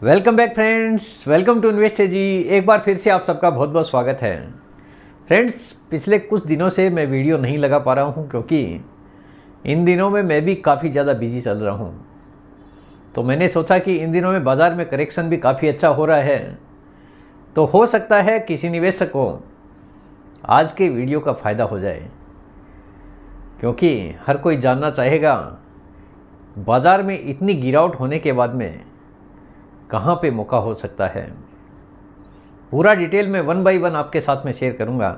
Welcome back friends, welcome to invest ji. एक बार फिर से आप सबका बहुत बहुत स्वागत है। फ्रेंड्स, पिछले कुछ दिनों से मैं वीडियो नहीं लगा पा रहा हूं क्योंकि इन दिनों में मैं भी काफ़ी ज़्यादा बिजी चल रहा हूं। तो मैंने सोचा कि इन दिनों में बाज़ार में करेक्शन भी काफ़ी अच्छा हो रहा है, तो हो सकता है किसी निवेशक को आज के वीडियो का फ़ायदा हो जाए, क्योंकि हर कोई जानना चाहेगा बाज़ार में इतनी गिरावट होने के बाद में कहाँ पे मौका हो सकता है। पूरा डिटेल में वन बाय वन आपके साथ में शेयर करूँगा।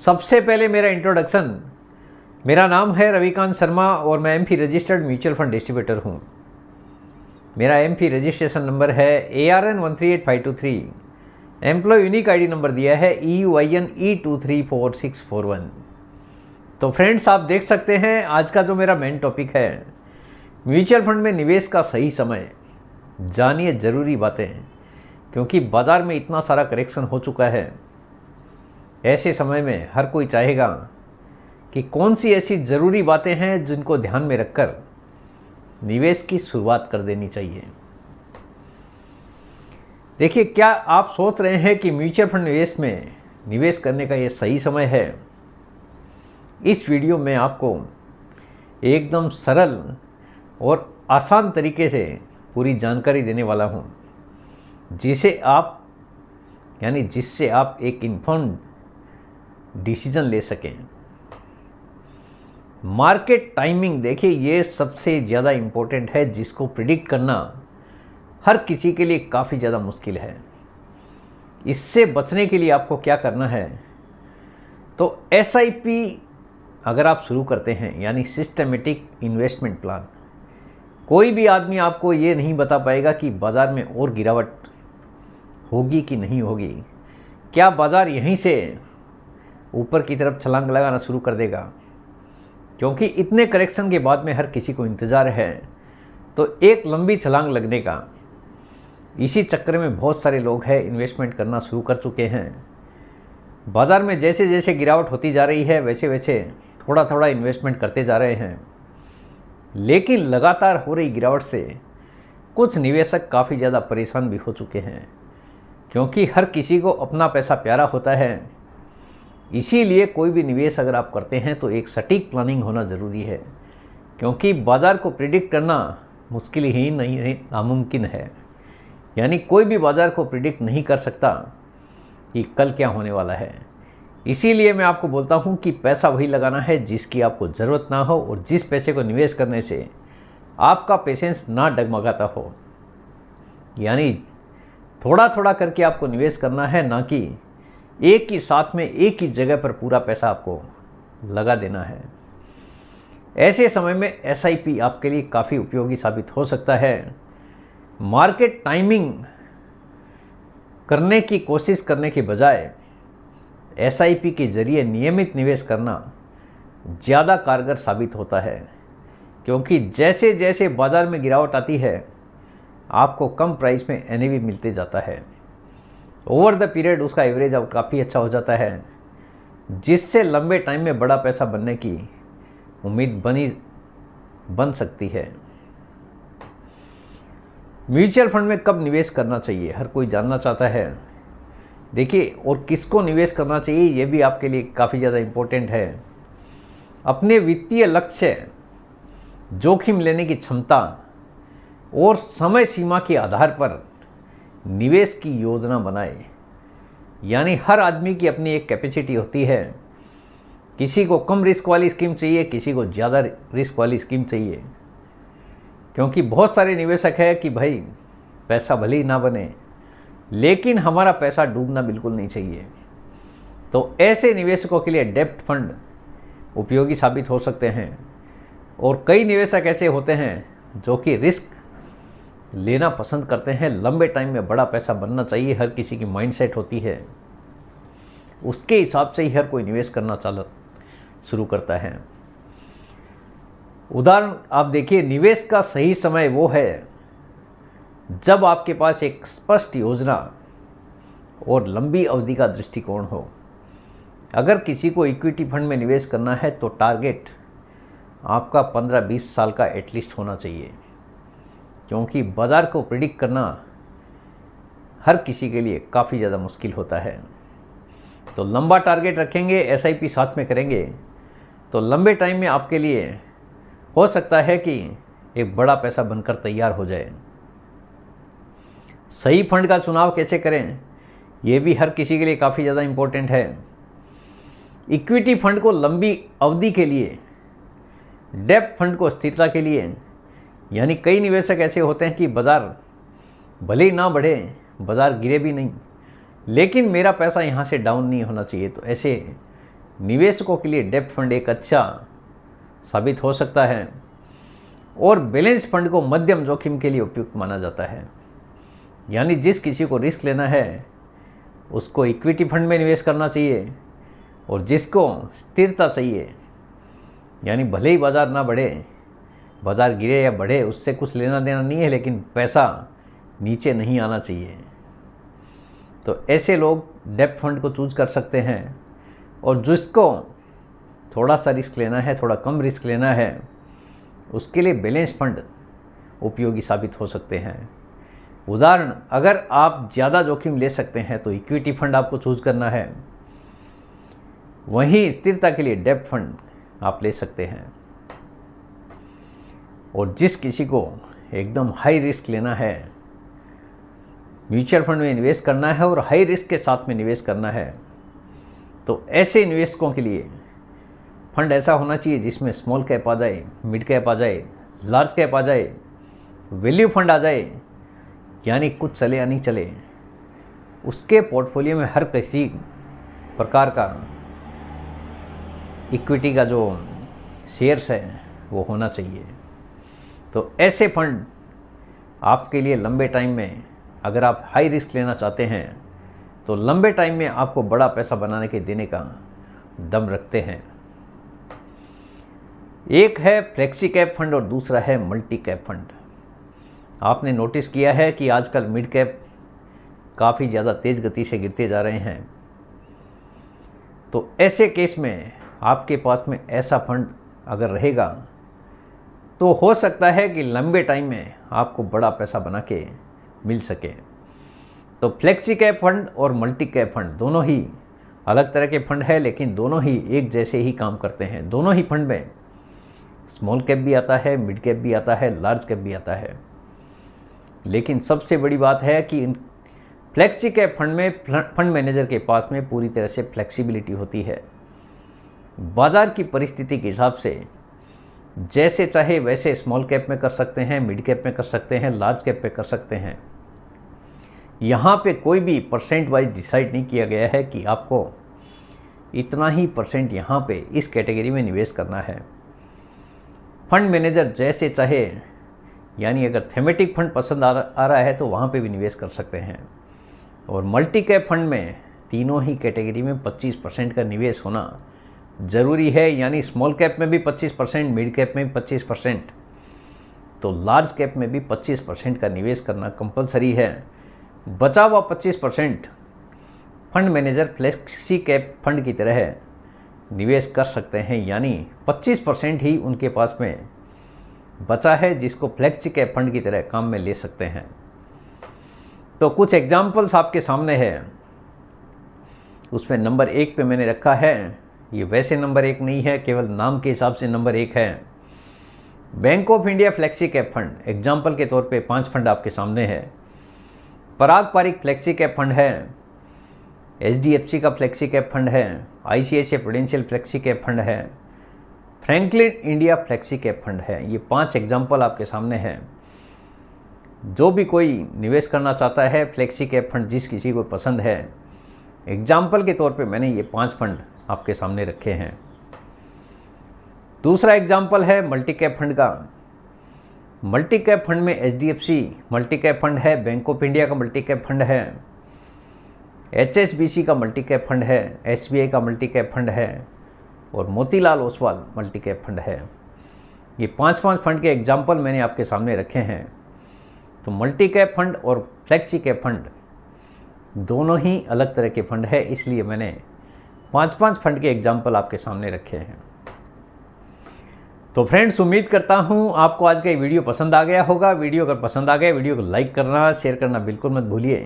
सबसे पहले मेरा इंट्रोडक्शन, मेरा नाम है रविकांत शर्मा और मैं MP registered mutual fund distributor हूँ। मेरा एमपी रजिस्ट्रेशन नंबर है ARN 138523। Employ unique ID number दिया है EUIN E234641। तो फ्रेंड्स, आप देख सकते हैं आज का जो मेरा मेन टॉपिक है, म्यूचुअल फंड में निवेश का सही समय। जानिए ज़रूरी बातें, क्योंकि बाज़ार में इतना सारा करेक्शन हो चुका है। ऐसे समय में हर कोई चाहेगा कि कौन सी ऐसी ज़रूरी बातें हैं जिनको ध्यान में रखकर निवेश की शुरुआत कर देनी चाहिए। देखिए, क्या आप सोच रहे हैं कि म्यूचुअल फंड निवेश करने का ये सही समय है? इस वीडियो में आपको एकदम सरल और आसान तरीके से पूरी जानकारी देने वाला हूँ, जिससे आप एक इन्फॉर्म्ड डिसीजन ले सकें। मार्केट टाइमिंग, देखिए, ये सबसे ज़्यादा इम्पोर्टेंट है, जिसको प्रिडिक्ट करना हर किसी के लिए काफ़ी ज़्यादा मुश्किल है। इससे बचने के लिए आपको क्या करना है, तो SIP अगर आप शुरू करते हैं, यानी सिस्टमेटिक इन्वेस्टमेंट प्लान, कोई भी आदमी आपको ये नहीं बता पाएगा कि बाज़ार में और गिरावट होगी कि नहीं होगी। क्या बाज़ार यहीं से ऊपर की तरफ छलांग लगाना शुरू कर देगा? क्योंकि इतने करेक्शन के बाद में हर किसी को इंतज़ार है, तो एक लंबी छलांग लगने का। इसी चक्कर में बहुत सारे लोग हैं इन्वेस्टमेंट करना शुरू कर चुके हैं। बाज़ार में जैसे जैसे गिरावट होती जा रही है, वैसे वैसे थोड़ा थोड़ा इन्वेस्टमेंट करते जा रहे हैं। लेकिन लगातार हो रही गिरावट से कुछ निवेशक काफ़ी ज़्यादा परेशान भी हो चुके हैं, क्योंकि हर किसी को अपना पैसा प्यारा होता है। इसीलिए कोई भी निवेश अगर आप करते हैं तो एक सटीक प्लानिंग होना ज़रूरी है, क्योंकि बाज़ार को प्रिडिक्ट करना मुश्किल ही नहीं, नामुमकिन है। यानी कोई भी बाज़ार को प्रिडिक्ट नहीं कर सकता कि कल क्या होने वाला है। इसीलिए मैं आपको बोलता हूं कि पैसा वही लगाना है जिसकी आपको ज़रूरत ना हो, और जिस पैसे को निवेश करने से आपका पेशेंस ना डगमगाता हो। यानी थोड़ा थोड़ा करके आपको निवेश करना है, ना कि एक ही साथ में एक ही जगह पर पूरा पैसा आपको लगा देना है। ऐसे समय में SIP आपके लिए काफ़ी उपयोगी साबित हो सकता है। मार्केट टाइमिंग करने की कोशिश करने के बजाय SIP के जरिए नियमित निवेश करना ज़्यादा कारगर साबित होता है, क्योंकि जैसे जैसे बाज़ार में गिरावट आती है, आपको कम प्राइस में NAV मिलते जाता है। ओवर द पीरियड उसका एवरेज आउट काफ़ी अच्छा हो जाता है, जिससे लंबे टाइम में बड़ा पैसा बनने की उम्मीद बन सकती है। म्यूचुअल फंड में कब निवेश करना चाहिए, हर कोई जानना चाहता है। देखिए, और किसको निवेश करना चाहिए, ये भी आपके लिए काफ़ी ज़्यादा इम्पोर्टेंट है। अपने वित्तीय लक्ष्य, जोखिम लेने की क्षमता और समय सीमा के आधार पर निवेश की योजना बनाएं। यानी हर आदमी की अपनी एक कैपेसिटी होती है। किसी को कम रिस्क वाली स्कीम चाहिए, किसी को ज़्यादा रिस्क वाली स्कीम चाहिए। क्योंकि बहुत सारे निवेशक हैं कि भाई पैसा भले ही ना बने, लेकिन हमारा पैसा डूबना बिल्कुल नहीं चाहिए। तो ऐसे निवेशकों के लिए डेब्ट फंड उपयोगी साबित हो सकते हैं। और कई निवेशक ऐसे होते हैं जो कि रिस्क लेना पसंद करते हैं। लंबे टाइम में बड़ा पैसा बनना चाहिए, हर किसी की माइंडसेट होती है। उसके हिसाब से ही हर कोई निवेश करना शुरू करता है। उदाहरण आप देखिए, निवेश का सही समय वो है जब आपके पास एक स्पष्ट योजना और लंबी अवधि का दृष्टिकोण हो। अगर किसी को इक्विटी फंड में निवेश करना है तो टारगेट आपका 15-20 साल का एटलीस्ट होना चाहिए। क्योंकि बाज़ार को प्रिडिक्ट करना हर किसी के लिए काफ़ी ज़्यादा मुश्किल होता है। तो लंबा टारगेट रखेंगे, एसआईपी साथ में करेंगे तो लंबे टाइम में आपके लिए हो सकता है कि एक बड़ा पैसा बनकर तैयार हो जाए। सही फंड का चुनाव कैसे करें, ये भी हर किसी के लिए काफ़ी ज़्यादा इम्पोर्टेंट है। इक्विटी फंड को लंबी अवधि के लिए, डेब्ट फंड को स्थिरता के लिए, यानी कई निवेशक ऐसे होते हैं कि बाज़ार भले ही ना बढ़े, बाज़ार गिरे भी नहीं, लेकिन मेरा पैसा यहाँ से डाउन नहीं होना चाहिए, तो ऐसे निवेशकों के लिए डेब्ट फंड एक अच्छा साबित हो सकता है। और बैलेंस फंड को मध्यम जोखिम के लिए उपयुक्त माना जाता है, यानी जिस किसी को रिस्क लेना है उसको इक्विटी फंड में निवेश करना चाहिए, और जिसको स्थिरता चाहिए, यानी भले ही बाज़ार ना बढ़े, बाज़ार गिरे या बढ़े, उससे कुछ लेना देना नहीं है, लेकिन पैसा नीचे नहीं आना चाहिए, तो ऐसे लोग डेब्ट फंड को चूज कर सकते हैं। और जिसको थोड़ा सा रिस्क लेना है, थोड़ा कम रिस्क लेना है, उसके लिए बैलेंस फंड उपयोगी साबित हो सकते हैं। उदाहरण, अगर आप ज़्यादा जोखिम ले सकते हैं तो इक्विटी फंड आपको चूज करना है, वहीं स्थिरता के लिए डेब्ट फंड आप ले सकते हैं। और जिस किसी को एकदम हाई रिस्क लेना है, म्यूचुअल फंड में निवेश करना है और हाई रिस्क के साथ में निवेश करना है, तो ऐसे निवेशकों के लिए फंड ऐसा होना चाहिए जिसमें स्मॉल कैप आ जाए, मिड कैप आ जाए, लार्ज कैप आ जाए, वैल्यू फंड आ जाए, यानी कुछ चले या नहीं चले, उसके पोर्टफोलियो में हर किसी प्रकार का इक्विटी का जो शेयर्स है वो होना चाहिए। तो ऐसे फंड आपके लिए लंबे टाइम में, अगर आप हाई रिस्क लेना चाहते हैं तो लंबे टाइम में आपको बड़ा पैसा बनाने के देने का दम रखते हैं। एक है फ्लेक्सी कैप फंड और दूसरा है मल्टी कैप फंड। आपने नोटिस किया है कि आजकल मिड कैप काफ़ी ज़्यादा तेज़ गति से गिरते जा रहे हैं, तो ऐसे केस में आपके पास में ऐसा फंड अगर रहेगा तो हो सकता है कि लंबे टाइम में आपको बड़ा पैसा बना के मिल सके। तो फ्लेक्सी कैप फंड और मल्टी कैप फंड दोनों ही अलग तरह के फंड है, लेकिन दोनों ही एक जैसे ही काम करते हैं। दोनों ही फंड में स्मॉल कैप भी आता है, मिड कैप भी आता है, लार्ज कैप भी आता है, लेकिन सबसे बड़ी बात है कि इन फ्लेक्सी कैप फंड में फंड मैनेजर के पास में पूरी तरह से फ्लेक्सिबिलिटी होती है। बाज़ार की परिस्थिति के हिसाब से जैसे चाहे वैसे स्मॉल कैप में कर सकते हैं, मिड कैप में कर सकते हैं, लार्ज कैप में कर सकते हैं। यहाँ पे कोई भी परसेंट वाइज डिसाइड नहीं किया गया है कि आपको इतना ही परसेंट यहाँ पे इस कैटेगरी में निवेश करना है। फंड मैनेजर जैसे चाहे, यानी अगर थेमेटिक फंड पसंद आ रहा है तो वहाँ पे भी निवेश कर सकते हैं। और मल्टी कैप फंड में तीनों ही कैटेगरी में 25% का निवेश होना ज़रूरी है, यानी स्मॉल कैप में भी 25%, मिड कैप में भी 25%, तो लार्ज कैप में भी 25% का निवेश करना कंपलसरी है। बचा हुआ 25% fund manager flexi cap fund की तरह निवेश कर सकते हैं, यानी 25% ही उनके पास में बचा है जिसको फ्लेक्सी कैप फंड की तरह काम में ले सकते हैं। तो कुछ एग्जाम्पल्स आपके सामने है, उसमें नंबर 1 पे मैंने रखा है, ये वैसे नंबर 1 नहीं है, केवल नाम के हिसाब से नंबर 1 है, bank of India flexi cap fund. Example के तौर पे 5 फंड आपके सामने है। Parag Parikh flexi cap fund है, HDFC का फ्लेक्सी कैप फंड है, ICICI prudential flexi cap fund है, Franklin India flexi cap fund है। ये 5 एग्जाम्पल आपके सामने हैं। जो भी कोई निवेश करना चाहता है फ्लेक्सी कैप फंड, जिस किसी को पसंद है, एग्जाम्पल के तौर पे मैंने ये 5 फंड आपके सामने रखे हैं। दूसरा एग्जाम्पल है मल्टी कैप फंड का। मल्टी कैप फंड में HDFC मल्टी कैप फंड है, बैंक ऑफ इंडिया का मल्टी कैप फंड है, HSBC का मल्टी कैप फंड है, SBI का मल्टी कैप फंड है और Motilal Oswal multi cap fund है। ये 5 फंड के एग्जाम्पल मैंने आपके सामने रखे हैं। तो मल्टी कैप फंड और फ्लेक्सी कैप फंड दोनों ही अलग तरह के फंड है, इसलिए मैंने 5 फंड के एग्जाम्पल आपके सामने रखे हैं। तो फ्रेंड्स, उम्मीद करता हूँ आपको आज का ये वीडियो पसंद आ गया होगा। वीडियो अगर पसंद आ गया, वीडियो को लाइक करना, शेयर करना बिल्कुल मत भूलिए।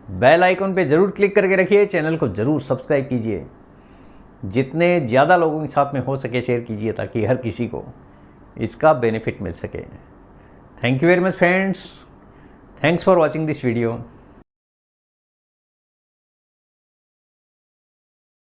बेल आइकन पे ज़रूर क्लिक करके रखिए, चैनल को ज़रूर सब्सक्राइब कीजिए। जितने ज़्यादा लोगों के साथ में हो सके शेयर कीजिए, ताकि हर किसी को इसका बेनिफिट मिल सके। Thank you very much friends, thanks for watching this video.